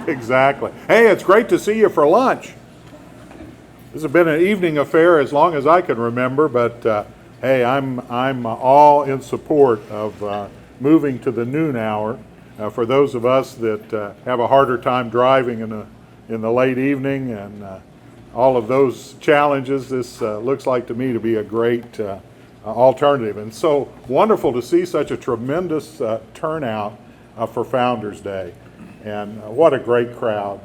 Exactly. Hey, it's great to see you for lunch. This has been an evening affair as long as I can remember, but hey, I'm all in support of moving to the noon hour. For those of us that have a harder time driving in the late evening and all of those challenges, this looks like to me to be a great alternative. And so wonderful to see such a tremendous turnout for Founders Day. And what a great crowd.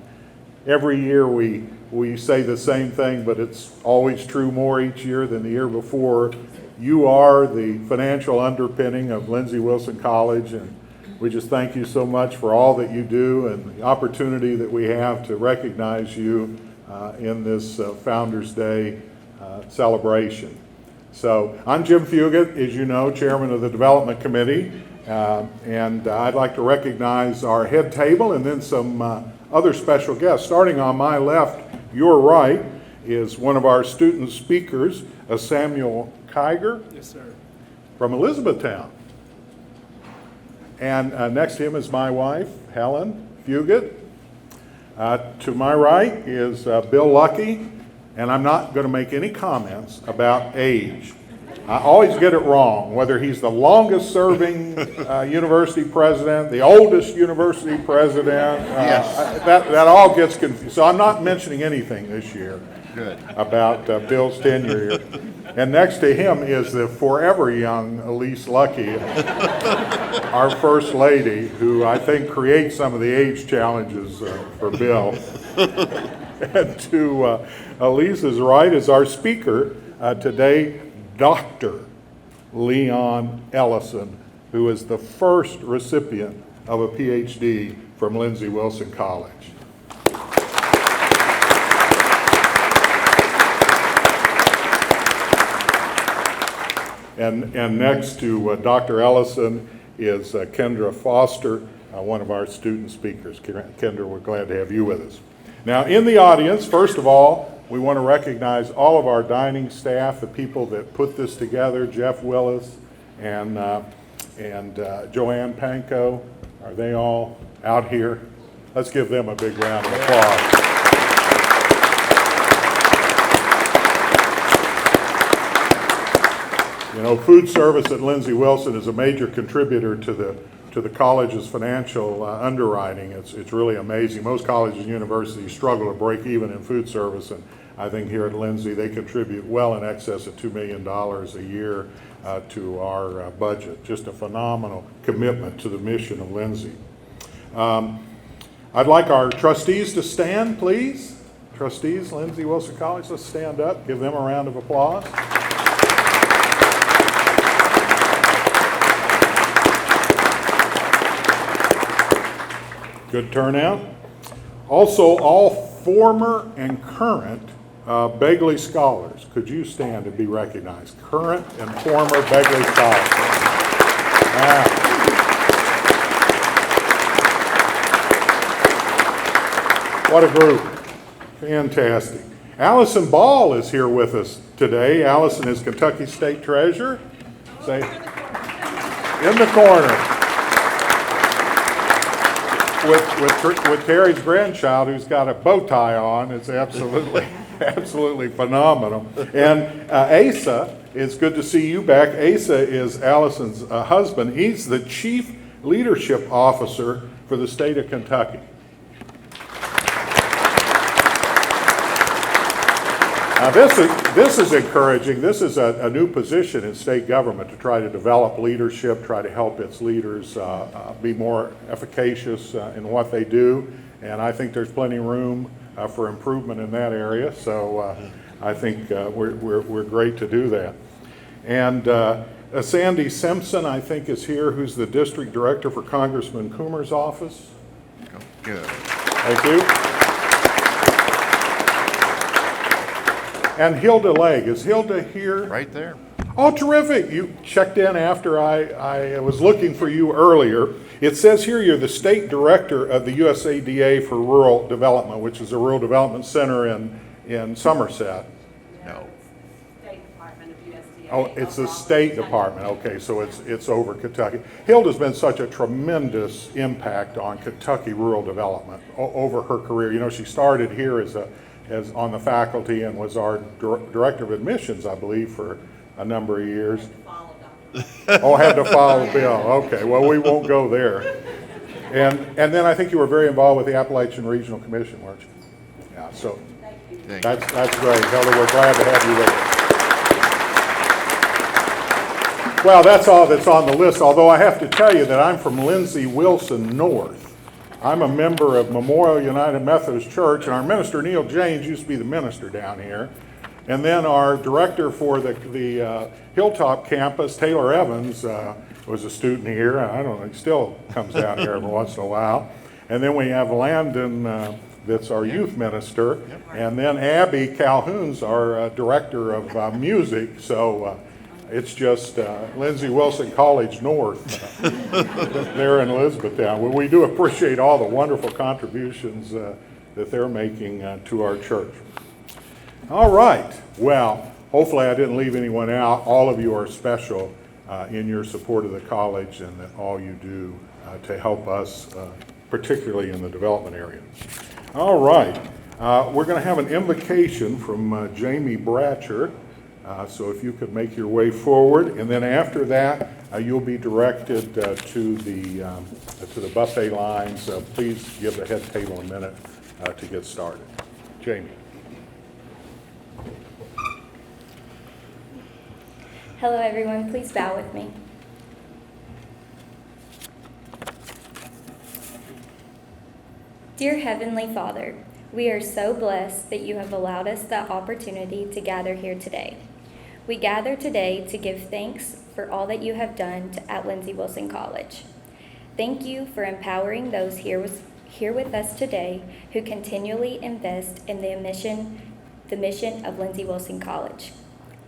Every year we say the same thing, but it's always true more each year than the year before. You are the financial underpinning of Lindsey Wilson College, and we just thank you so much for all that you do and the opportunity that we have to recognize you in this Founders Day celebration. So I'm Jim Fugit, as you know, chairman of the Development Committee, and I'd like to recognize our head table and then some other special guests. Starting on my left, your right, is one of our student speakers, Samuel Karger. Yes, sir. From Elizabethtown. And next to him is my wife, Helen Fugit. To my right is Bill Lucky, and I'm not going to make any comments about age. I always get it wrong, whether he's the longest serving university president, the oldest university president. Yes. That all gets confused. So I'm not mentioning anything this year. Good. About Bill's tenure here. And next to him is the forever young Elise Lucky, our First Lady, who I think creates some of the age challenges for Bill. And to Elise's right is our speaker today, Dr. Leon Ellison, who is the first recipient of a PhD from Lindsey Wilson College. And next to Dr. Ellison is Kendra Foster, one of our student speakers. Kendra, we're glad to have you with us. Now, in the audience, first of all, we want to recognize all of our dining staff, the people that put this together, Jeff Willis and Joanne Panko. Are they all out here? Let's give them a big round of applause. You know, food service at Lindsey Wilson is a major contributor to the college's financial underwriting. It's really amazing. Most colleges and universities struggle to break even in food service, and I think here at Lindsey they contribute well in excess of $2 million a year to our budget. Just a phenomenal commitment to the mission of Lindsey. I'd like our trustees to stand, please. Trustees, Lindsey Wilson College, let's stand up. Give them a round of applause. Good turnout. Also, all former and current Begley Scholars. Could you stand and be recognized? Current and former Begley Scholars. What a group. Fantastic. Allison Ball is here with us today. Allison is Kentucky State Treasurer. Say, in the corner. With Terry's grandchild, who's got a bow tie on. It's absolutely phenomenal. And Asa, it's good to see you back. Asa is Allison's husband. He's the Chief Leadership Officer for the state of Kentucky. Now this is encouraging. This is a new position in state government to try to develop leadership, try to help its leaders be more efficacious in what they do. And I think there's plenty of room for improvement in that area. So I think we're great to do that. And Sandy Simpson, I think, is here, who's the district director for Congressman Coomer's office. Good. Thank you. And Hilda Legg. Is Hilda here? Right there. Oh, terrific. You checked in after I was looking for you earlier. It says here you're the state director of the USADA for Rural Development, which is a rural development center in Somerset. No. State Department of USDA Oh, it's the State Department. Okay, so it's over Kentucky. Hilda's been such a tremendous impact on Kentucky rural development over her career. You know, she started here as on the faculty and was our director of admissions, I believe, for a number of years. Oh, had to follow Bill. Okay, well, we won't go there. And then I think you were very involved with the Appalachian Regional Commission, weren't you? Yeah, so that's great. Hilda, we're glad to have you with us. Well, that's all that's on the list, although I have to tell you that I'm from Lindsey, Wilson North. I'm a member of Memorial United Methodist Church, and our minister, Neil James, used to be the minister down here. And then our director for the Hilltop campus, Taylor Evans, was a student here. I don't know, he still comes down here every once in a while. And then we have Landon, that's our youth minister. And then Abby Calhoun's our director of music. So it's just Lindsey Wilson College North there in Elizabethtown. Well, we do appreciate all the wonderful contributions that they're making to our church. All right. Well, hopefully I didn't leave anyone out. All of you are special in your support of the college and that all you do to help us, particularly in the development area. All right. We're going to have an invocation from Jamie Bratcher. So if you could make your way forward, and then after that, you'll be directed to the buffet lines. Please give the head table a minute to get started. Jamie. Hello, everyone. Please bow with me. Dear Heavenly Father, we are so blessed that you have allowed us the opportunity to gather here today. We gather today to give thanks for all that you have done at Lindsey Wilson College. Thank you for empowering those here with us today who continually invest in the mission of Lindsey Wilson College.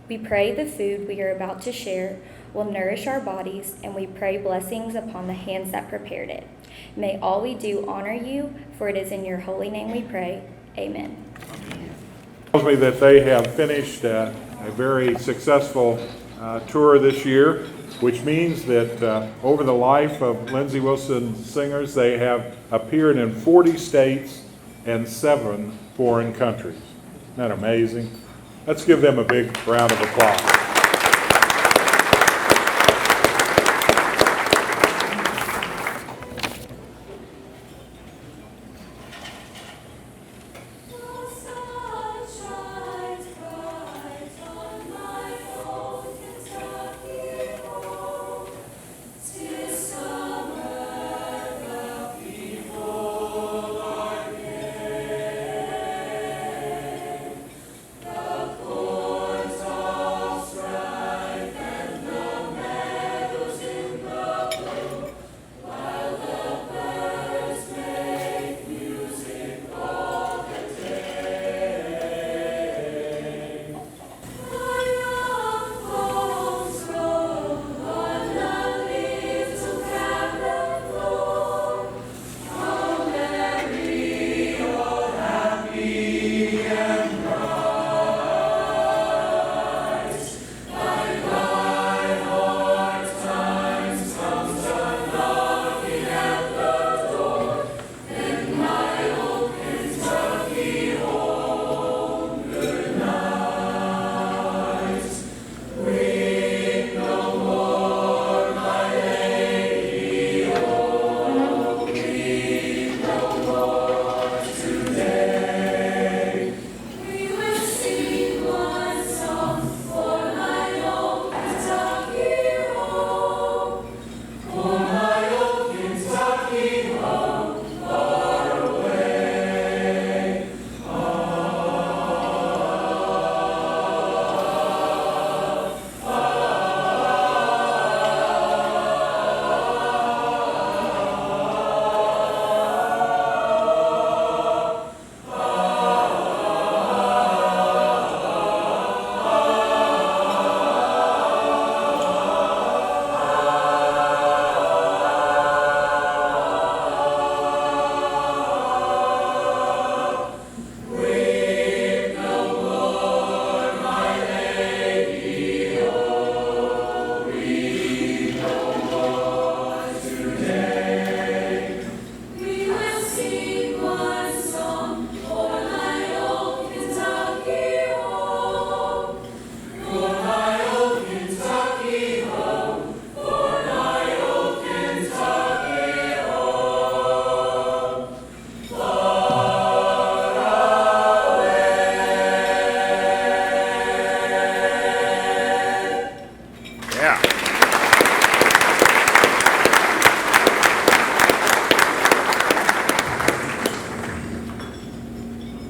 We pray the food we are about to share will nourish our bodies, and we pray blessings upon the hands that prepared it. May all we do honor you, for it is in your holy name we pray. Amen. Tells me that they have finished a very successful tour this year, which means that over the life of Lindsey Wilson Singers, they have appeared in 40 states and 7 foreign countries. Isn't that amazing? Let's give them a big round of applause.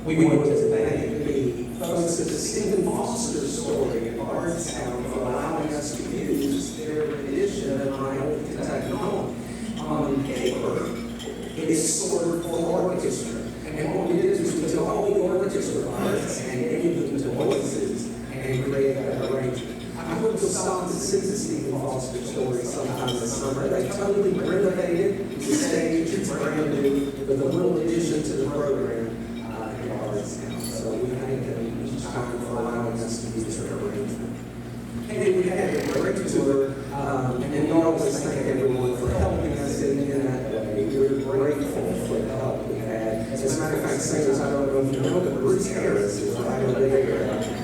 We want to thank the folks at the Stephen Foster story in Bardstown for allowing us to use their edition of My Old Kentucky Home on paper. It's scored for orchestra. And what we did is we took all the orchestra parts and gave them to voices and created that arrangement. I went to Stockton to see the Stephen Foster story sometime this summer. They totally renovated the stage. It's brand new with a little addition to the program in Bardstown. So we thank them each time for allowing us to use their arrangement. Hey, we had a great tour, and we always thank everyone for helping us in that way. We're grateful for the help we had. As a matter of fact, singers, I don't know if you know, but Bruce Harris is right over there.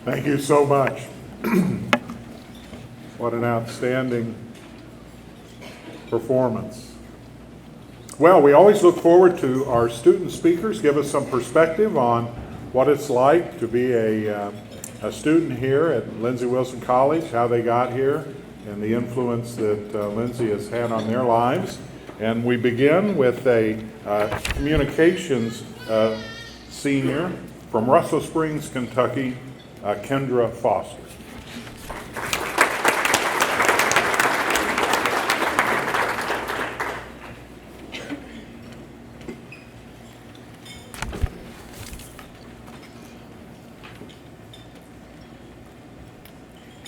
Thank you so much. What an outstanding performance. Well, we always look forward to our student speakers give us some perspective on what it's like to be a student here at Lindsey Wilson College, how they got here, and the influence that Lindsey has had on their lives. And we begin with a communications senior from Russell Springs, Kentucky, Kendra Foster.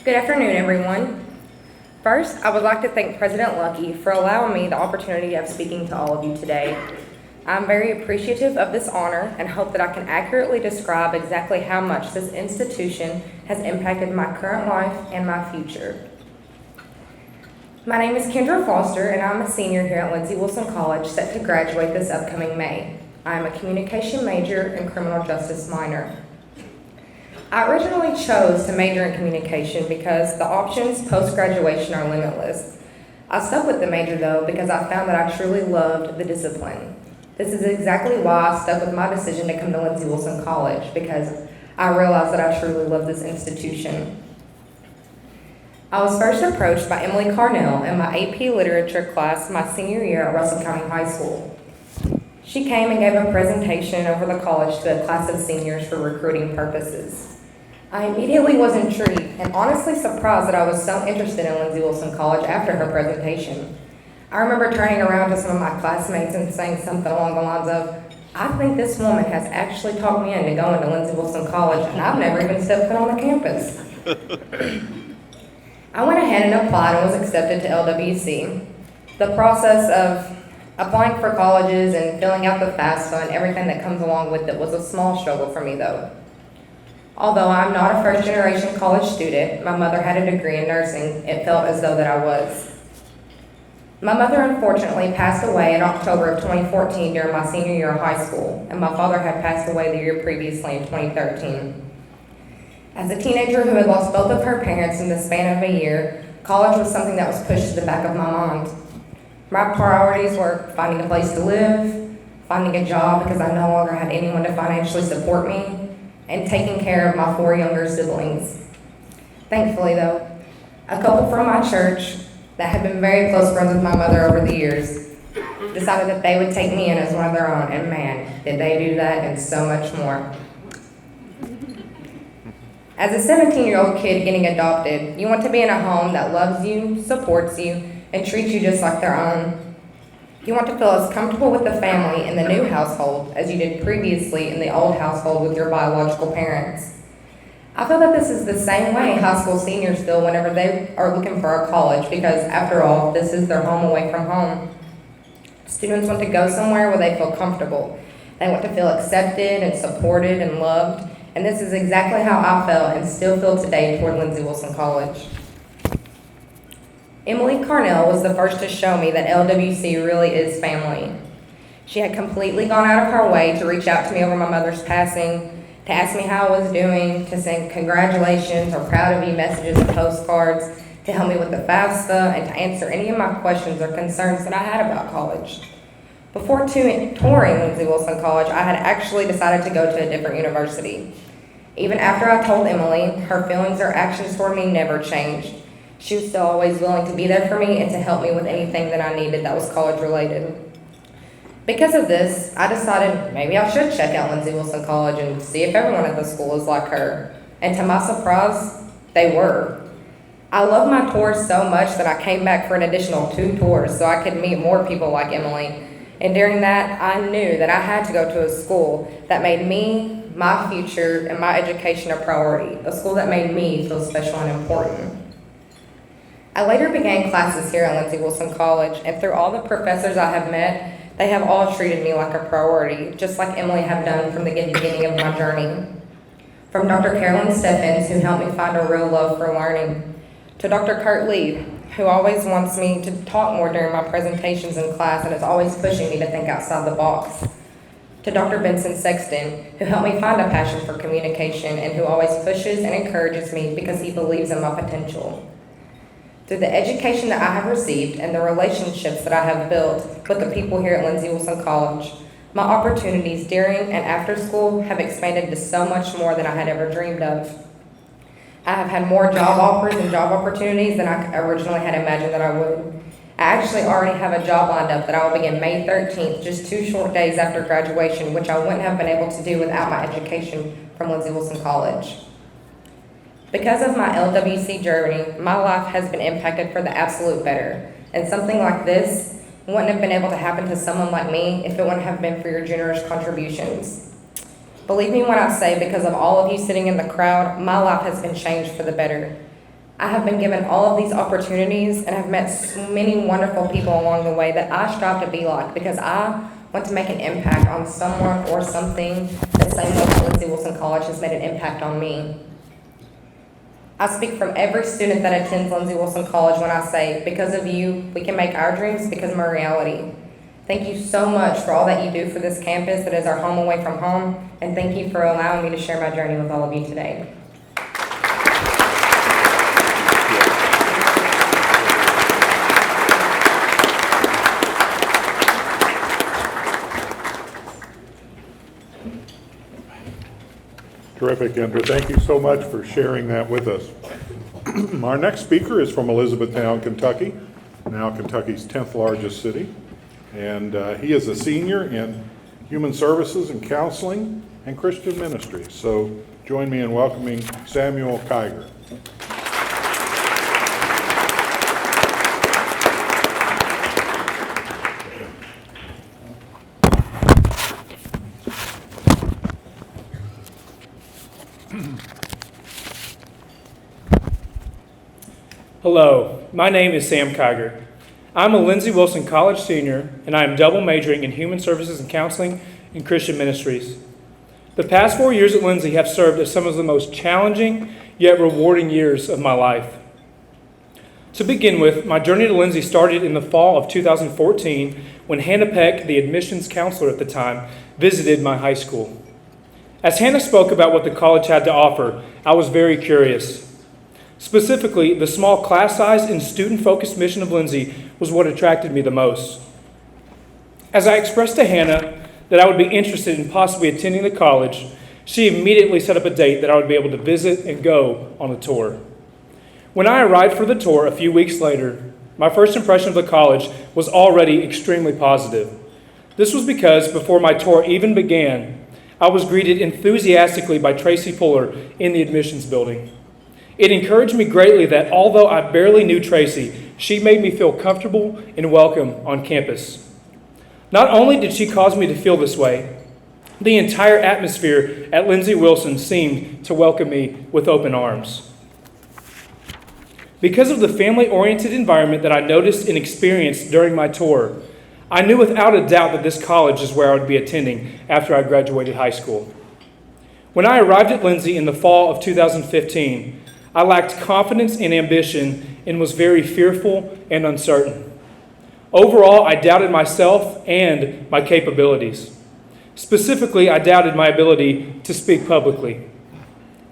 Good afternoon, everyone. First, I would like to thank President Luckey for allowing me the opportunity of speaking to all of you today. I'm very appreciative of this honor and hope that I can accurately describe exactly how much this institution has impacted my current life and my future. My name is Kendra Foster, and I'm a senior here at Lindsey Wilson College, set to graduate this upcoming May. I am a communication major and criminal justice minor. I originally chose to major in communication because the options post-graduation are limitless. I stuck with the major though because I found that I truly loved the discipline. This is exactly why I stuck with my decision to come to Lindsey Wilson College, because I realized that I truly love this institution. I was first approached by Emily Carnell in my AP Literature class my senior year at Russell County High School. She came and gave a presentation over the college to a class of seniors for recruiting purposes. I immediately was intrigued and honestly surprised that I was so interested in Lindsey Wilson College after her presentation. I remember turning around to some of my classmates and saying something along the lines of, "I think this woman has actually talked me into going to Lindsey Wilson College, and I've never even stepped foot on the campus." I went ahead and applied and was accepted to LWC. The process of applying for colleges and filling out the FAFSA and everything that comes along with it was a small struggle for me though. Although I'm not a first-generation college student, my mother had a degree in nursing, it felt as though that I was. My mother unfortunately passed away in October of 2014 during my senior year of high school, and my father had passed away the year previously in 2013. As a teenager who had lost both of her parents in the span of a year, college was something that was pushed to the back of my mind. My priorities were finding a place to live, finding a job because I no longer had anyone to financially support me, and taking care of my 4 younger siblings. Thankfully though, a couple from my church that had been very close friends with my mother over the years decided that they would take me in as one of their own, and man, did they do that and so much more. As a 17-year-old kid getting adopted, you want to be in a home that loves you, supports you, and treats you just like their own. You want to feel as comfortable with the family in the new household as you did previously in the old household with your biological parents. I feel that this is the same way high school seniors feel whenever they are looking for a college, because after all, this is their home away from home. Students want to go somewhere where they feel comfortable. They want to feel accepted and supported and loved, and this is exactly how I felt and still feel today toward Lindsey Wilson College. Emily Carnell was the first to show me that LWC really is family. She had completely gone out of her way to reach out to me over my mother's passing, to ask me how I was doing, to send congratulations or proud of you messages and postcards, to help me with the FAFSA, and to answer any of my questions or concerns that I had about college. Before touring Lindsey Wilson College, I had actually decided to go to a different university. Even after I told Emily, her feelings or actions toward me never changed. She was still always willing to be there for me and to help me with anything that I needed that was college related. Because of this, I decided maybe I should check out Lindsey Wilson College and see if everyone at the school is like her. And to my surprise, they were. I love my tours so much that I came back for an additional 2 tours so I could meet more people like Emily. And during that, I knew that I had to go to a school that made me, my future, and my education a priority. A school that made me feel special and important. I later began classes here at Lindsey Wilson College, and through all the professors I have met, they have all treated me like a priority, just like Emily have done from the beginning of my journey. From Dr. Carolyn Steffens, who helped me find a real love for learning, to Dr. Kurt Lee, who always wants me to talk more during my presentations in class and is always pushing me to think outside the box, to Dr. Benson Sexton, who helped me find a passion for communication and who always pushes and encourages me because he believes in my potential. Through the education that I have received and the relationships that I have built with the people here at Lindsey Wilson College, my opportunities during and after school have expanded to so much more than I had ever dreamed of. I have had more job offers and job opportunities than I originally had imagined that I would. I actually already have a job lined up that I will begin May 13th, just 2 short days after graduation, which I wouldn't have been able to do without my education from Lindsey Wilson College. Because of my LWC journey, my life has been impacted for the absolute better, and something like this wouldn't have been able to happen to someone like me if it wouldn't have been for your generous contributions. Believe me when I say, because of all of you sitting in the crowd, my life has been changed for the better. I have been given all of these opportunities and have met so many wonderful people along the way that I strive to be like, because I want to make an impact on someone or something the same way that Lindsey Wilson College has made an impact on me. I speak from every student that attends Lindsey Wilson College when I say, because of you, we can make our dreams become a reality. Thank you so much for all that you do for this campus that is our home away from home, and thank you for allowing me to share my journey with all of you today. Terrific, Kendra. Thank you so much for sharing that with us. Our next speaker is from Elizabethtown, Kentucky, now Kentucky's 10th largest city. And he is a senior in Human Services and Counseling and Christian Ministry. So join me in welcoming Samuel Karger. Hello, my name is Sam Karger. I'm a Lindsey Wilson College senior, and I am double majoring in Human Services and Counseling and Christian Ministries. The past 4 years at Lindsey have served as some of the most challenging yet rewarding years of my life. To begin with, my journey to Lindsey started in the fall of 2014 when Hannah Peck, the admissions counselor at the time, visited my high school. As Hannah spoke about what the college had to offer, I was very curious. Specifically, the small class size and student-focused mission of Lindsey was what attracted me the most. As I expressed to Hannah that I would be interested in possibly attending the college, she immediately set up a date that I would be able to visit and go on a tour. When I arrived for the tour a few weeks later, my first impression of the college was already extremely positive. This was because before my tour even began, I was greeted enthusiastically by Tracy Fuller in the admissions building. It encouraged me greatly that although I barely knew Tracy, she made me feel comfortable and welcome on campus. Not only did she cause me to feel this way, the entire atmosphere at Lindsey Wilson seemed to welcome me with open arms. Because of the family-oriented environment that I noticed and experienced during my tour, I knew without a doubt that this college is where I would be attending after I graduated high school. When I arrived at Lindsey in the fall of 2015, I lacked confidence and ambition and was very fearful and uncertain. Overall, I doubted myself and my capabilities. Specifically, I doubted my ability to speak publicly.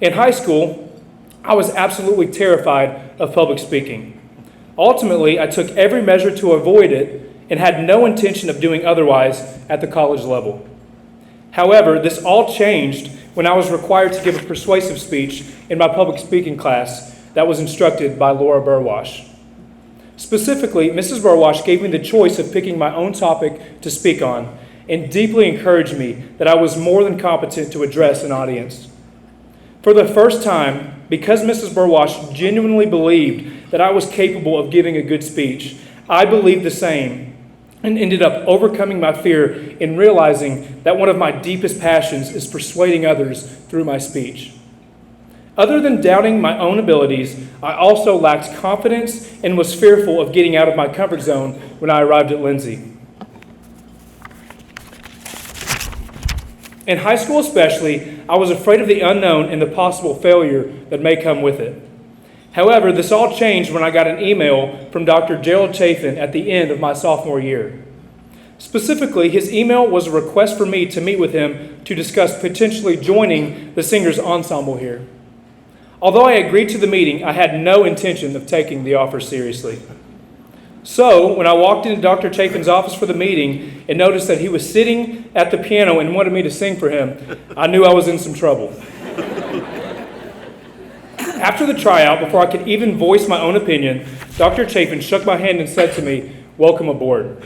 In high school, I was absolutely terrified of public speaking. Ultimately, I took every measure to avoid it and had no intention of doing otherwise at the college level. However, this all changed when I was required to give a persuasive speech in my public speaking class that was instructed by Laura Burwash. Specifically, Mrs. Burwash gave me the choice of picking my own topic to speak on and deeply encouraged me that I was more than competent to address an audience. For the first time, because Mrs. Burwash genuinely believed that I was capable of giving a good speech, I believed the same and ended up overcoming my fear and realizing that one of my deepest passions is persuading others through my speech. Other than doubting my own abilities, I also lacked confidence and was fearful of getting out of my comfort zone when I arrived at Lindsey. In high school especially, I was afraid of the unknown and the possible failure that may come with it. However, this all changed when I got an email from Dr. Gerald Chafin at the end of my sophomore year. Specifically, his email was a request for me to meet with him to discuss potentially joining the singers ensemble here. Although I agreed to the meeting, I had no intention of taking the offer seriously. So, when I walked into Dr. Chafin's office for the meeting and noticed that he was sitting at the piano and wanted me to sing for him, I knew I was in some trouble. After the tryout, before I could even voice my own opinion, Dr. Chafin shook my hand and said to me, "Welcome aboard."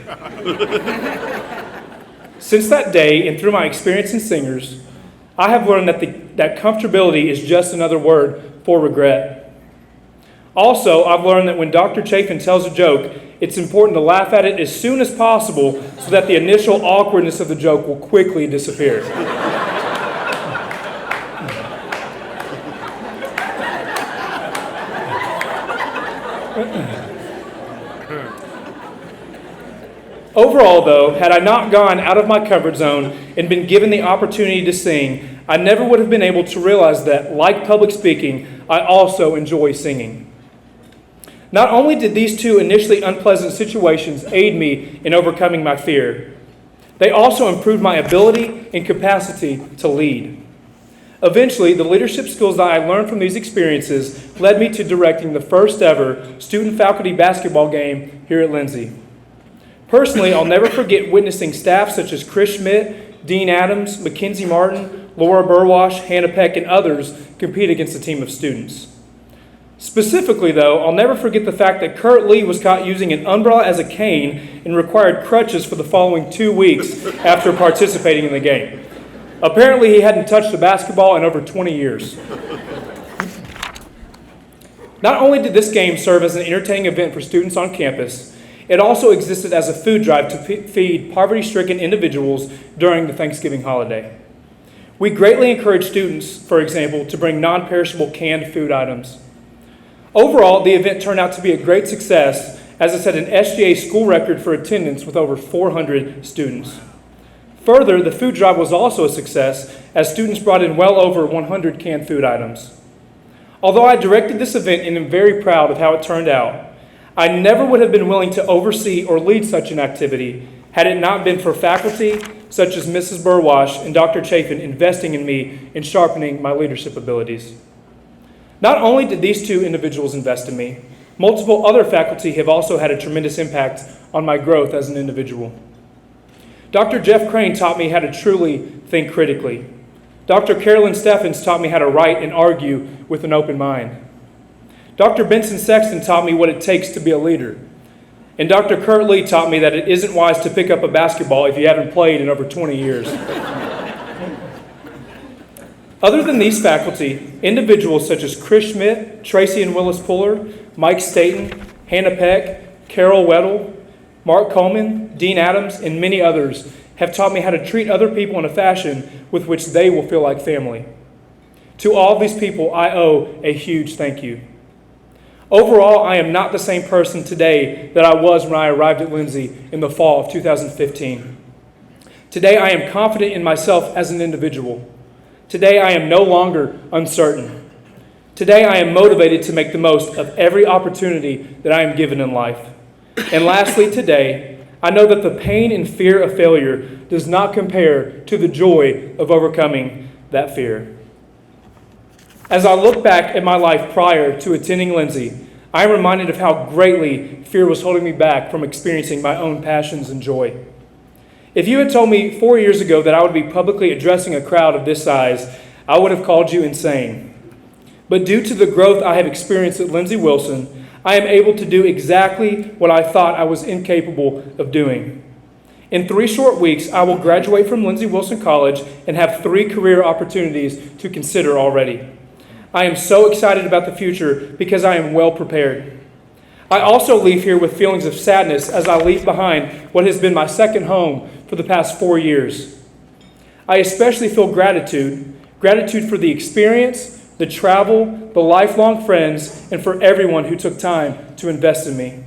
Since that day, and through my experience in singers, I have learned that comfortability is just another word for regret. Also, I've learned that when Dr. Chafin tells a joke, it's important to laugh at it as soon as possible so that the initial awkwardness of the joke will quickly disappear. Overall, though, had I not gone out of my comfort zone and been given the opportunity to sing, I never would have been able to realize that, like public speaking, I also enjoy singing. Not only did these two initially unpleasant situations aid me in overcoming my fear, they also improved my ability and capacity to lead. Eventually, the leadership skills that I learned from these experiences led me to directing the first ever student-faculty basketball game here at Lindsey. Personally, I'll never forget witnessing staff such as Chris Schmidt, Dean Adams, Mackenzie Martin, Laura Burwash, Hannah Peck, and others compete against a team of students. Specifically, though, I'll never forget the fact that Kurt Lee was caught using an umbrella as a cane and required crutches for the following 2 weeks after participating in the game. Apparently, he hadn't touched a basketball in over 20 years. Not only did this game serve as an entertaining event for students on campus, it also existed as a food drive to feed poverty-stricken individuals during the Thanksgiving holiday. We greatly encourage students, for example, to bring non-perishable canned food items. Overall, the event turned out to be a great success, as it set an SGA school record for attendance with over 400 students. Further, the food drive was also a success, as students brought in well over 100 canned food items. Although I directed this event and am very proud of how it turned out, I never would have been willing to oversee or lead such an activity had it not been for faculty such as Mrs. Burwash and Dr. Chafin investing in me and sharpening my leadership abilities. Not only did these two individuals invest in me, multiple other faculty have also had a tremendous impact on my growth as an individual. Dr. Jeff Crane taught me how to truly think critically. Dr. Carolyn Steffens taught me how to write and argue with an open mind. Dr. Benson Sexton taught me what it takes to be a leader. And Dr. Kurt Lee taught me that it isn't wise to pick up a basketball if you haven't played in over 20 years. Other than these faculty, individuals such as Chris Schmidt, Tracy and Willis Puller, Mike Staten, Hannah Peck, Carol Weddle, Mark Coleman, Dean Adams, and many others have taught me how to treat other people in a fashion with which they will feel like family. To all these people, I owe a huge thank you. Overall, I am not the same person today that I was when I arrived at Lindsey in the fall of 2015. Today, I am confident in myself as an individual. Today, I am no longer uncertain. Today, I am motivated to make the most of every opportunity that I am given in life. And lastly, today, I know that the pain and fear of failure does not compare to the joy of overcoming that fear. As I look back at my life prior to attending Lindsey, I am reminded of how greatly fear was holding me back from experiencing my own passions and joy. If you had told me 4 years ago that I would be publicly addressing a crowd of this size, I would have called you insane. But due to the growth I have experienced at Lindsey Wilson, I am able to do exactly what I thought I was incapable of doing. In 3 short weeks, I will graduate from Lindsey Wilson College and have 3 career opportunities to consider already. I am so excited about the future because I am well prepared. I also leave here with feelings of sadness as I leave behind what has been my second home for the past 4 years. I especially feel gratitude for the experience, the travel, the lifelong friends, and for everyone who took time to invest in me.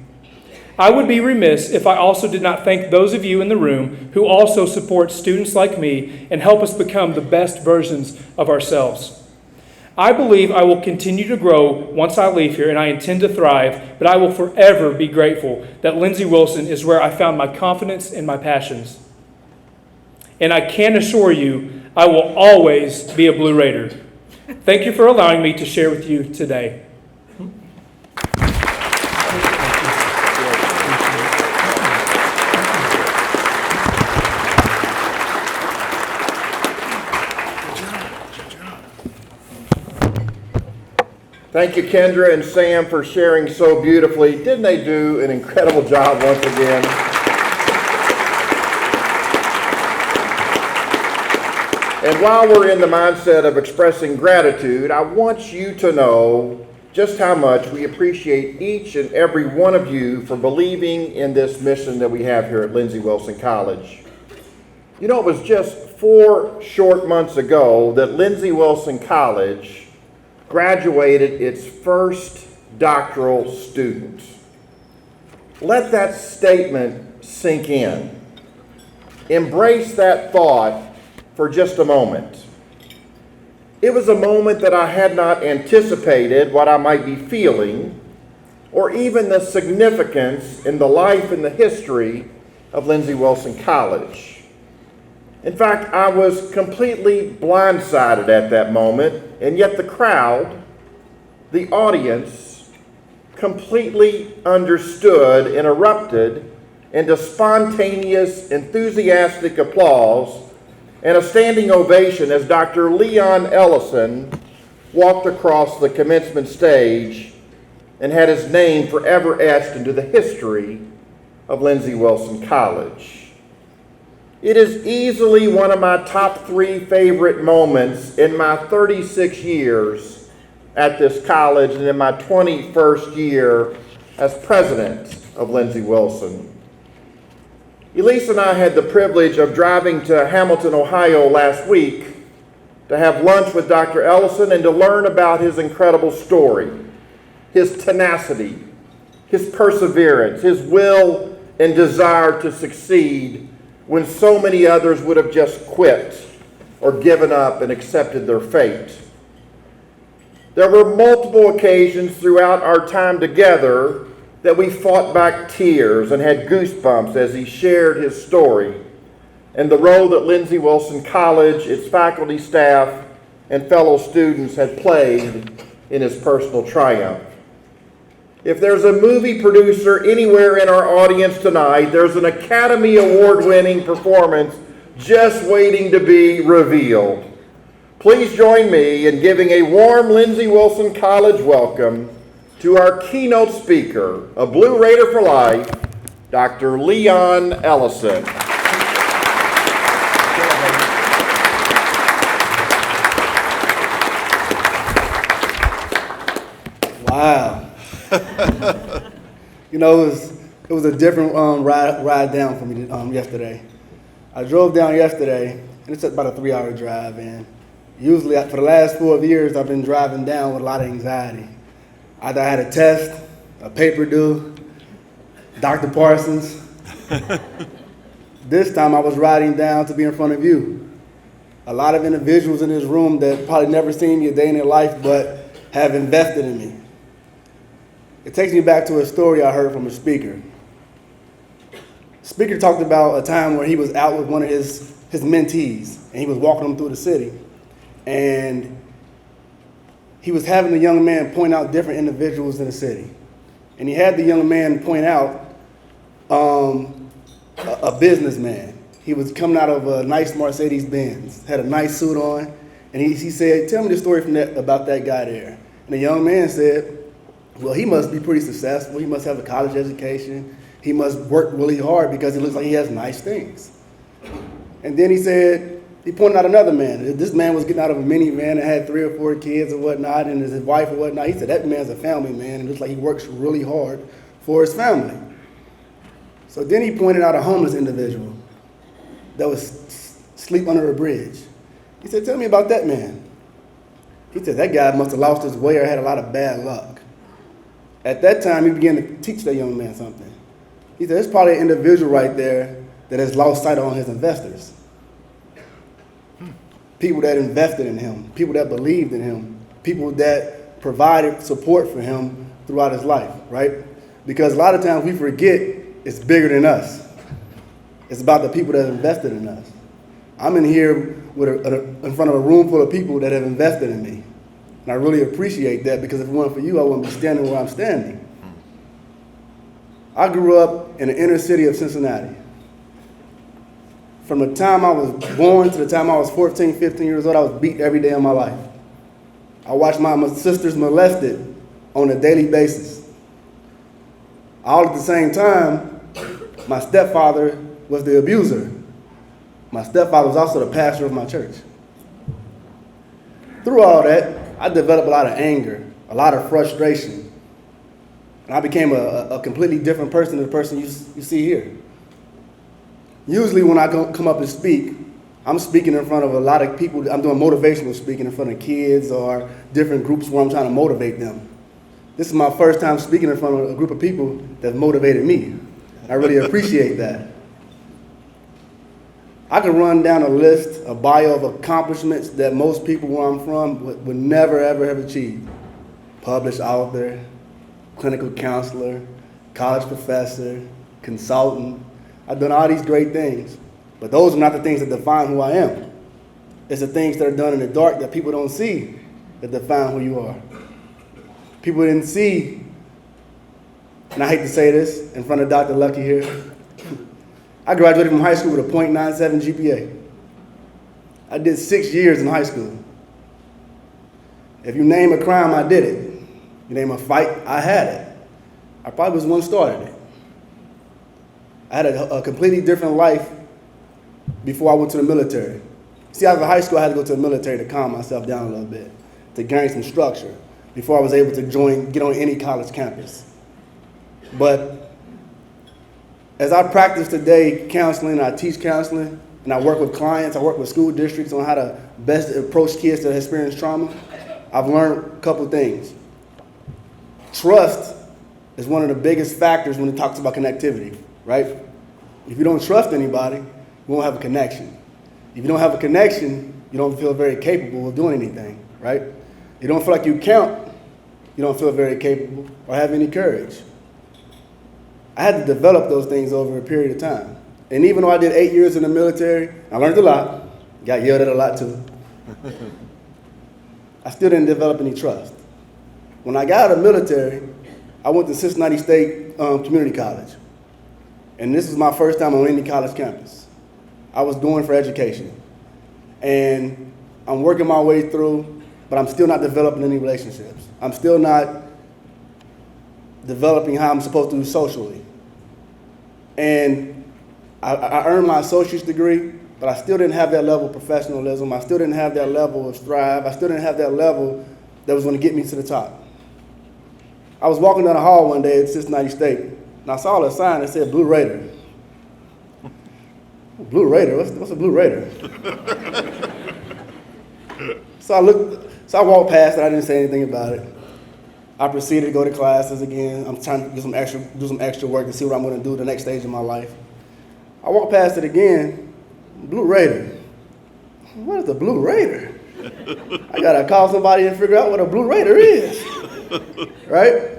I would be remiss if I also did not thank those of you in the room who also support students like me and help us become the best versions of ourselves. I believe I will continue to grow once I leave here, and I intend to thrive, but I will forever be grateful that Lindsey Wilson is where I found my confidence and my passions. And I can assure you, I will always be a Blue Raider. Thank you for allowing me to share with you today. Thank you, Kendra and Sam, for sharing so beautifully. Didn't they do an incredible job once again? And while we're in the mindset of expressing gratitude, I want you to know just how much we appreciate each and every one of you for believing in this mission that we have here at Lindsey Wilson College. You know, it was just 4 short months ago that Lindsey Wilson College graduated its first doctoral student. Let that statement sink in. Embrace that thought for just a moment. It was a moment that I had not anticipated what I might be feeling, or even the significance in the life and the history of Lindsey Wilson College. In fact, I was completely blindsided at that moment, and yet the crowd, the audience, completely understood and erupted into spontaneous, enthusiastic applause and a standing ovation as Dr. Leon Ellison walked across the commencement stage and had his name forever etched into the history of Lindsey Wilson College. It is easily one of my top 3 favorite moments in my 36 years at this college and in my 21st year as president of Lindsey Wilson. Elise and I had the privilege of driving to Hamilton, Ohio last week to have lunch with Dr. Ellison and to learn about his incredible story, his tenacity, his perseverance, his will and desire to succeed when so many others would have just quit or given up and accepted their fate. There were multiple occasions throughout our time together that we fought back tears and had goosebumps as he shared his story and the role that Lindsey Wilson College, its faculty, staff, and fellow students had played in his personal triumph. If there's a movie producer anywhere in our audience tonight, there's an Academy Award-winning performance just waiting to be revealed. Please join me in giving a warm Lindsey Wilson College welcome to our keynote speaker, a Blue Raider for life, Dr. Leon Ellison. Wow. You know, it was a different ride down for me yesterday. I drove down yesterday, and it's about a 3-hour drive, and usually for the last 4 years, I've been driving down with a lot of anxiety. Either I had a test, a paper due, Dr. Parsons. This time I was riding down to be in front of you. A lot of individuals in this room that probably never seen me a day in their life, but have invested in me. It takes me back to a story I heard from a speaker. The speaker talked about a time where he was out with one of his mentees, and he was walking them through the city. And he was having the young man point out different individuals in the city. And he had the young man point out a businessman. He was coming out of a nice Mercedes-Benz, had a nice suit on, and he said, "Tell me the story about that guy there." And the young man said, "Well, he must be pretty successful. He must have a college education. He must work really hard because it looks like he has nice things." And then he pointed out another man. This man was getting out of a minivan and had 3 or 4 kids or whatnot, and his wife or whatnot. He said, "That man's a family man, and it looks like he works really hard for his family." So then he pointed out a homeless individual that was asleep under a bridge. He said, "Tell me about that man." He said, "That guy must have lost his way or had a lot of bad luck." At that time, he began to teach that young man something. He said, "There's probably an individual right there that has lost sight on his investors. People that invested in him, people that believed in him, people that provided support for him throughout his life," right? Because a lot of times we forget it's bigger than us. It's about the people that invested in us. I'm in here in front of a room full of people that have invested in me. And I really appreciate that, because if it weren't for you, I wouldn't be standing where I'm standing. I grew up in the inner city of Cincinnati. From the time I was born to the time I was 14, 15 years old, I was beat every day of my life. I watched my sisters molested on a daily basis. All at the same time, my stepfather was the abuser. My stepfather was also the pastor of my church. Through all that, I developed a lot of anger, a lot of frustration. And I became a completely different person than the person you see here. Usually when I come up and speak, I'm speaking in front of a lot of people. I'm doing motivational speaking in front of kids or different groups where I'm trying to motivate them. This is my first time speaking in front of a group of people that motivated me. I really appreciate that. I could run down a list, a bio of accomplishments that most people where I'm from would never, ever have achieved. Published author, clinical counselor, college professor, consultant. I've done all these great things, but those are not the things that define who I am. It's the things that are done in the dark that people don't see that define who you are. People didn't see, and I hate to say this in front of Dr. Lucky here, I graduated from high school with a .97 GPA. I did 6 years in high school. If you name a crime, I did it. You name a fight, I had it. I probably was the one who started it. I had a completely different life before I went to the military. See, out of high school, I had to go to the military to calm myself down a little bit, to gain some structure before I was able to get on any college campus. But as I practice today counseling, I teach counseling, and I work with clients, I work with school districts on how to best approach kids that experience trauma, I've learned a couple things. Trust is one of the biggest factors when it talks about connectivity, right? If you don't trust anybody, you won't have a connection. If you don't have a connection, you don't feel very capable of doing anything, right? You don't feel like you count, you don't feel very capable or have any courage. I had to develop those things over a period of time. And even though I did 8 years in the military, I learned a lot, got yelled at a lot too. I still didn't develop any trust. When I got out of the military, I went to Cincinnati State Community College. And this was my first time on any college campus. I was going for education. And I'm working my way through, but I'm still not developing any relationships. I'm still not developing how I'm supposed to do socially. And I earned my associate's degree, but I still didn't have that level of professionalism. I still didn't have that level of strive. I still didn't have that level that was going to get me to the top. I was walking down the hall one day at Cincinnati State, and I saw a sign that said Blue Raider. Blue Raider? What's a Blue Raider? So I walked past it. I didn't say anything about it. I proceeded to go to classes again. I'm trying to do some extra work to see what I'm going to do the next stage of my life. I walked past it again. Blue Raider. What is a Blue Raider? I got to call somebody and figure out what a Blue Raider is. Right?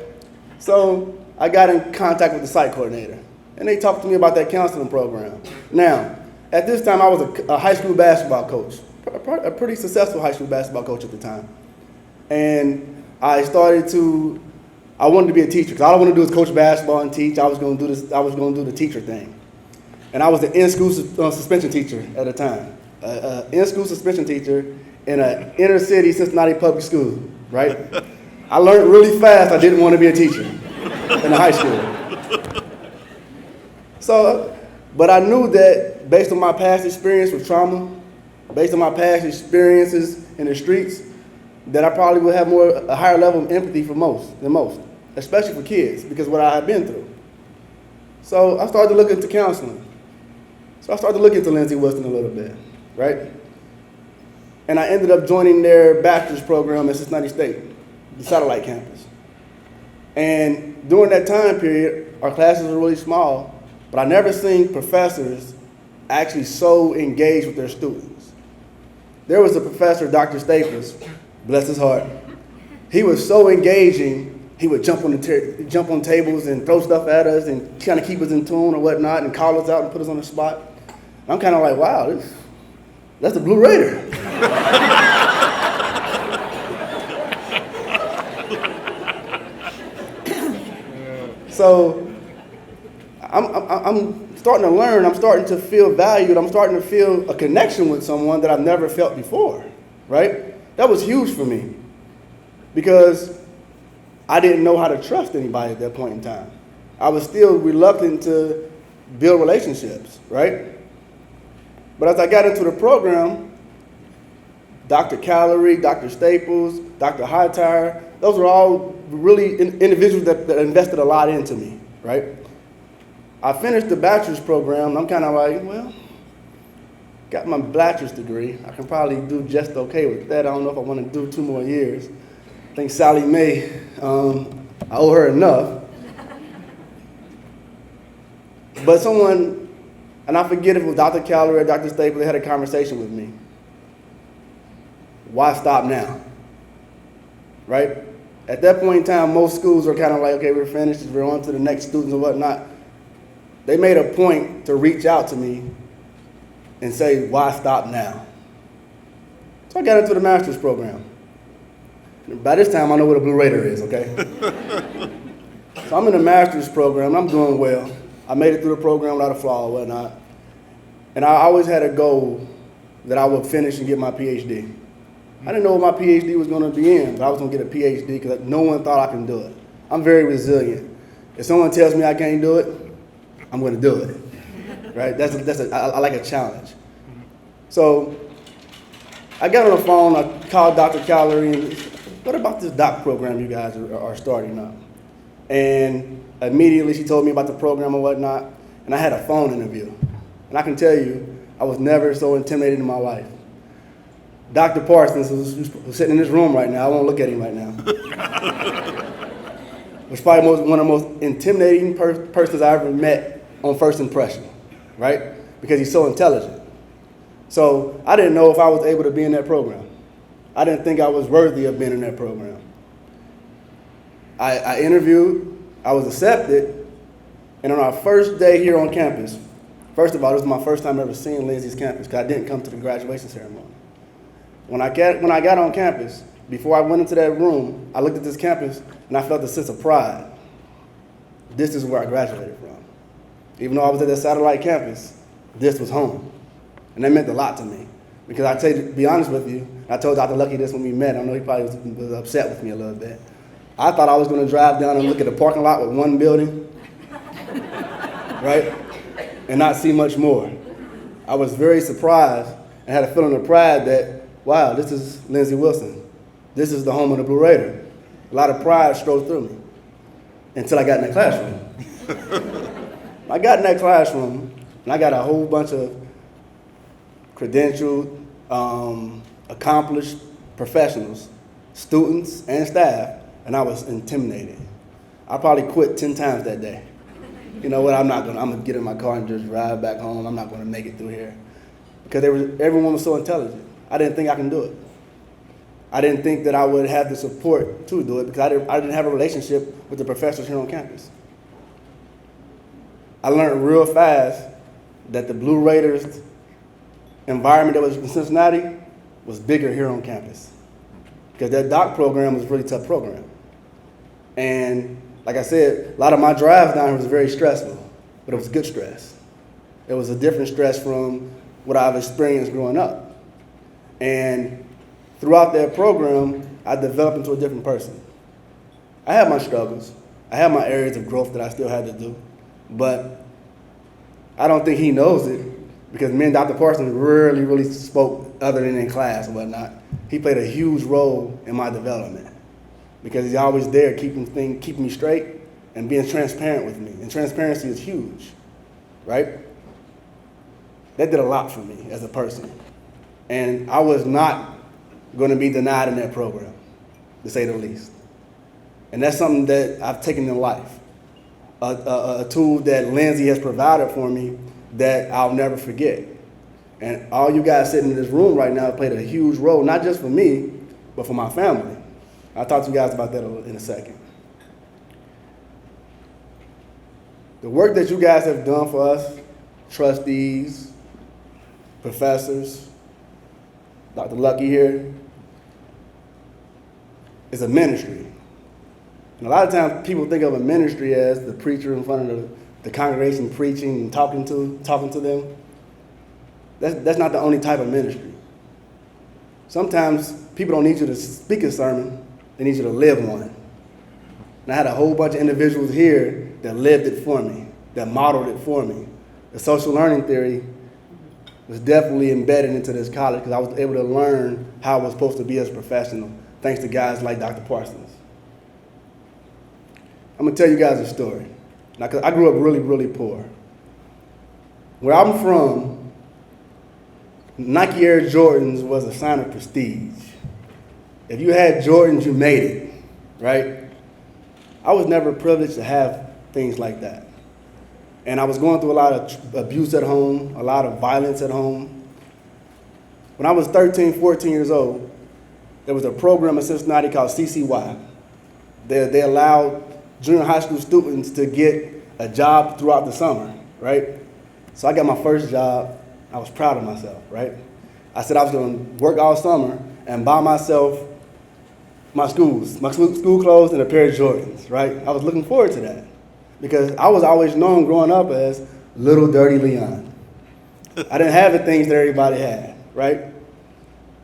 So I got in contact with the site coordinator, and they talked to me about that counseling program. Now, at this time, I was a high school basketball coach, a pretty successful high school basketball coach at the time. And I wanted to be a teacher, because all I wanted to do is coach basketball and teach. I was going to do the teacher thing. And I was the in-school suspension teacher at the time. In-school suspension teacher in an inner city Cincinnati public school, right? I learned really fast I didn't want to be a teacher in the high school. So, but I knew that based on my past experience with trauma, based on my past experiences in the streets, that I probably would have a higher level of empathy than most, especially for kids, because of what I had been through. So I started to look into counseling. So I started to look into Lindsey a little bit, right? And I ended up joining their bachelor's program at Cincinnati State, the satellite campus. And during that time period, our classes were really small, but I never seen professors actually so engaged with their students. There was a professor, Dr. Staples, bless his heart. He was so engaging, he would jump on tables and throw stuff at us and kind of keep us in tune or whatnot and call us out and put us on the spot. I'm kind of like, wow, that's a Blue Raider. So I'm starting to learn, I'm starting to feel valued, I'm starting to feel a connection with someone that I've never felt before, right? That was huge for me because I didn't know how to trust anybody at that point in time. I was still reluctant to build relationships, right? But as I got into the program, Dr. Calorie, Dr. Staples, Dr. Hightower, those were all really individuals that invested a lot into me, right? I finished the bachelor's program, and I'm kind of like, well, got my bachelor's degree. I can probably do just okay with that. I don't know if I want to do 2 more years. I think Sally Mae, I owe her enough. But someone And I forget if it was Dr. Calloway or Dr. Staples that had a conversation with me. Why stop now? Right? At that point in time, most schools are kind of like, okay, we're finished, we're on to the next students and whatnot. They made a point to reach out to me and say, why stop now? So I got into the master's program. By this time, I know what a Blue Raider is, okay? So I'm in the master's program, I'm doing well. I made it through the program without a flaw or whatnot. And I always had a goal that I would finish and get my PhD. I didn't know what my PhD was going to be in, but I was going to get a PhD because no one thought I can do it. I'm very resilient. If someone tells me I can't do it, I'm going to do it. Right? I like a challenge. So I got on the phone, I called Dr. Calloway, and what about this doc program you guys are starting up? And immediately she told me about the program and whatnot, and I had a phone interview. And I can tell you, I was never so intimidated in my life. Dr. Parsons, who's sitting in this room right now, I won't look at him right now, was probably one of the most intimidating persons I ever met on first impression, right? Because he's so intelligent. So I didn't know if I was able to be in that program. I didn't think I was worthy of being in that program. I interviewed, I was accepted, and on our first day here on campus, first of all, this was my first time ever seeing Lindsey's campus because I didn't come to the graduation ceremony. When I got on campus, before I went into that room, I looked at this campus and I felt a sense of pride. This is where I graduated from. Even though I was at that satellite campus, this was home. And that meant a lot to me. Because to be honest with you, I told Dr. Lucky this when we met. I know he probably was upset with me a little bit. I thought I was going to drive down and look at the parking lot with one building, right? And not see much more. I was very surprised and had a feeling of pride that, wow, this is Lindsey Wilson. This is the home of the Blue Raider. A lot of pride strode through me until I got in that classroom. I got in that classroom and I got a whole bunch of credentialed, accomplished professionals, students and staff, and I was intimidated. I probably quit 10 times that day. You know what, I'm gonna get in my car and just drive back home. I'm not gonna make it through here. Because everyone was so intelligent. I didn't think I can do it. I didn't think that I would have the support to do it because I didn't have a relationship with the professors here on campus. I learned real fast that the Blue Raiders environment that was in Cincinnati was bigger here on campus. Because that doc program was a really tough program. And like I said, a lot of my drives down here was very stressful, but it was good stress. It was a different stress from what I've experienced growing up. And throughout that program, I developed into a different person. I had my struggles. I had my areas of growth that I still had to do. But I don't think he knows it because me and Dr. Parsons really spoke other than in class and whatnot. He played a huge role in my development because he's always there keeping me straight and being transparent with me. And transparency is huge, right? That did a lot for me as a person. And I was not going to be denied in that program, to say the least. And that's something that I've taken in life, a tool that Lindsey has provided for me that I'll never forget. And all you guys sitting in this room right now played a huge role, not just for me, but for my family. I'll talk to you guys about that in a second. The work that you guys have done for us, trustees, professors, Dr. Lucky here, is a ministry. And a lot of times people think of a ministry as the preacher in front of the congregation preaching and talking to them. That's not the only type of ministry. Sometimes people don't need you to speak a sermon, they need you to live one. And I had a whole bunch of individuals here that lived it for me, that modeled it for me. The social learning theory was definitely embedded into this college because I was able to learn how I was supposed to be as a professional, thanks to guys like Dr. Parsons. I'm gonna tell you guys a story. Now, 'cause I grew up really poor. Where I'm from, Nike Air Jordans was a sign of prestige. If you had Jordans, you made it, right? I was never privileged to have things like that. And I was going through a lot of abuse at home, a lot of violence at home. When I was 13, 14 years old, there was a program in Cincinnati called CCY. They allowed junior high school students to get a job throughout the summer, right? So I got my first job. I was proud of myself, right? I said I was going to work all summer and buy myself my school clothes and a pair of Jordans, right? I was looking forward to that because I was always known growing up as Little Dirty Leon. I didn't have the things that everybody had, right?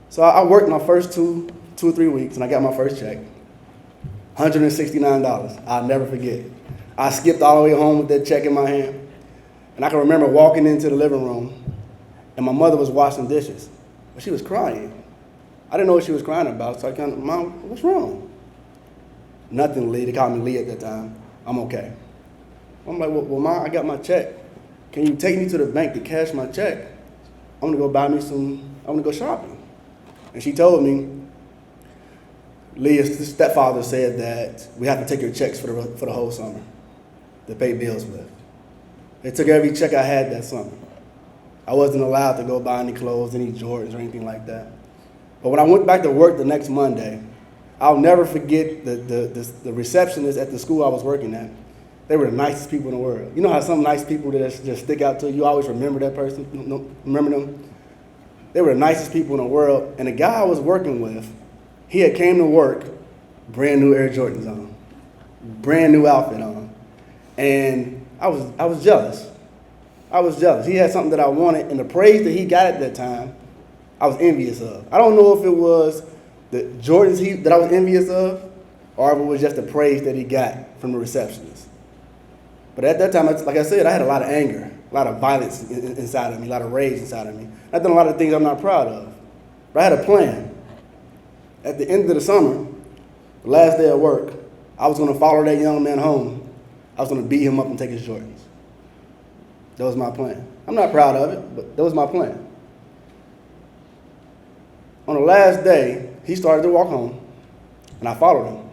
So I worked my first two or 3 weeks and I got my first check, $169. I'll never forget. I skipped all the way home with that check in my hand. And I can remember walking into the living room and my mother was washing dishes, but she was crying. I didn't know what she was crying about, so I kind of, Mom, what's wrong? Nothing, Lee. They called me Lee at that time. I'm okay. I'm like, well, Mom, I got my check. Can you take me to the bank to cash my check? I'm gonna go buy me I'm gonna go shopping. And she told me, Leah's stepfather said that we have to take your checks for the whole summer to pay bills with. They took every check I had that summer. I wasn't allowed to go buy any clothes, any Jordans or anything like that. But when I went back to work the next Monday, I'll never forget the receptionist at the school I was working at. They were the nicest people in the world. You know how some nice people that just stick out to you, you always remember that person, remember them? They were the nicest people in the world. And the guy I was working with, he had came to work, brand new Air Jordans on, brand new outfit on. And I was jealous. I was jealous. He had something that I wanted, and the praise that he got at that time, I was envious of. I don't know if it was the Jordans that I was envious of, or if it was just the praise that he got from the receptionist. But at that time, like I said, I had a lot of anger, a lot of violence inside of me, a lot of rage inside of me. I've done a lot of things I'm not proud of. But I had a plan. At the end of the summer, the last day of work, I was going to follow that young man home. I was going to beat him up and take his Jordans. That was my plan. I'm not proud of it, but that was my plan. On the last day, he started to walk home, and I followed him.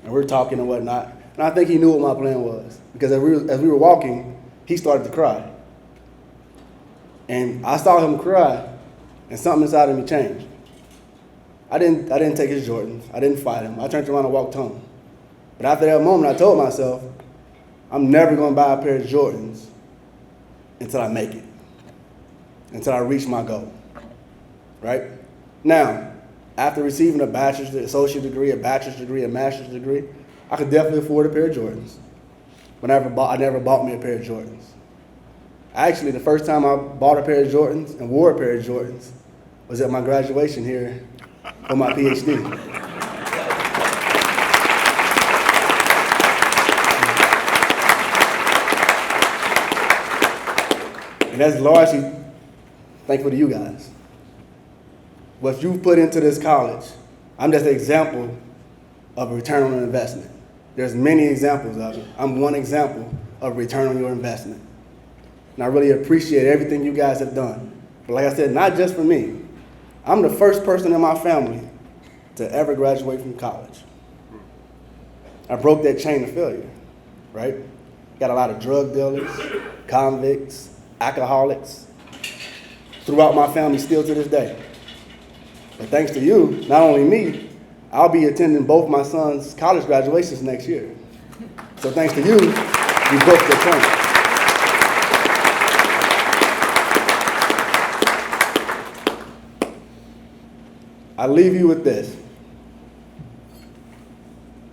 And we were talking and whatnot. And I think he knew what my plan was, because as we were walking, he started to cry. And I saw him cry, and something inside of me changed. I didn't take his Jordans. I didn't fight him. I turned around and walked home. But after that moment, I told myself, I'm never going to buy a pair of Jordans until I make it, until I reach my goal, right? Now, after receiving a bachelor's, associate degree, a bachelor's degree, a master's degree, I could definitely afford a pair of Jordans. But I never bought me a pair of Jordans. Actually, the first time I bought a pair of Jordans and wore a pair of Jordans was at my graduation here for my PhD. And that's largely thankful to you guys. What you've put into this college, I'm just an example of a return on investment. There's many examples of it. I'm one example of return on your investment. And I really appreciate everything you guys have done. But like I said, not just for me. I'm the first person in my family to ever graduate from college. I broke that chain of failure, right? Got a lot of drug dealers, convicts, alcoholics throughout my family still to this day. But thanks to you, not only me, I'll be attending both my son's college graduations next year. So thanks to you, we broke the chain. I leave you with this.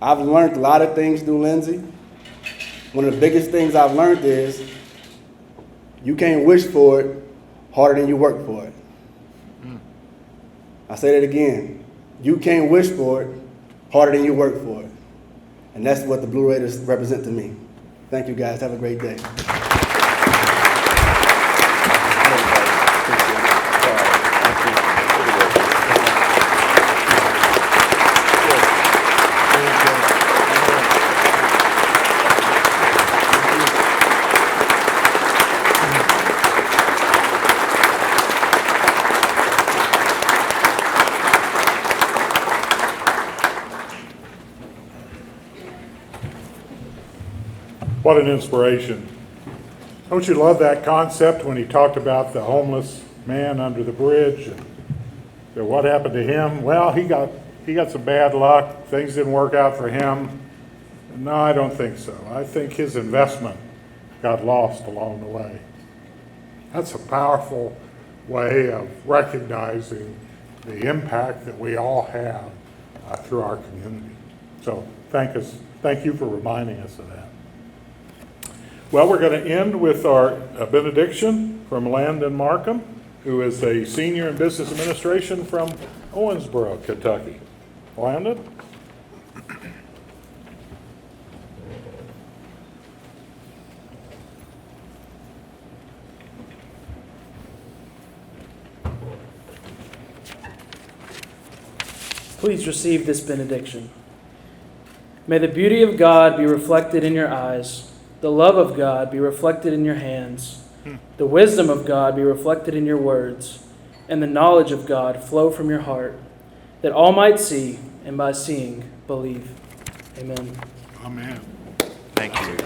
I've learned a lot of things through Lindsey. One of the biggest things I've learned is you can't wish for it harder than you work for it. I say that again. You can't wish for it harder than you work for it. And that's what the Blue Raiders represent to me. Thank you guys. Have a great day. What an inspiration. Don't you love that concept when he talked about the homeless man under the bridge? And so what happened to him? Well, he got some bad luck. Things didn't work out for him. No, I don't think so. I think his investment got lost along the way. That's a powerful way of recognizing the impact that we all have through our community. So thank you for reminding us of that. Well, we're going to end with our benediction from Landon Markham, who is a senior in business administration from Owensboro, Kentucky. Landon? Please receive this benediction. May the beauty of God be reflected in your eyes, the love of God be reflected in your hands, the wisdom of God be reflected in your words, and the knowledge of God flow from your heart, that all might see, and by seeing, believe. Amen. Amen. Thank you.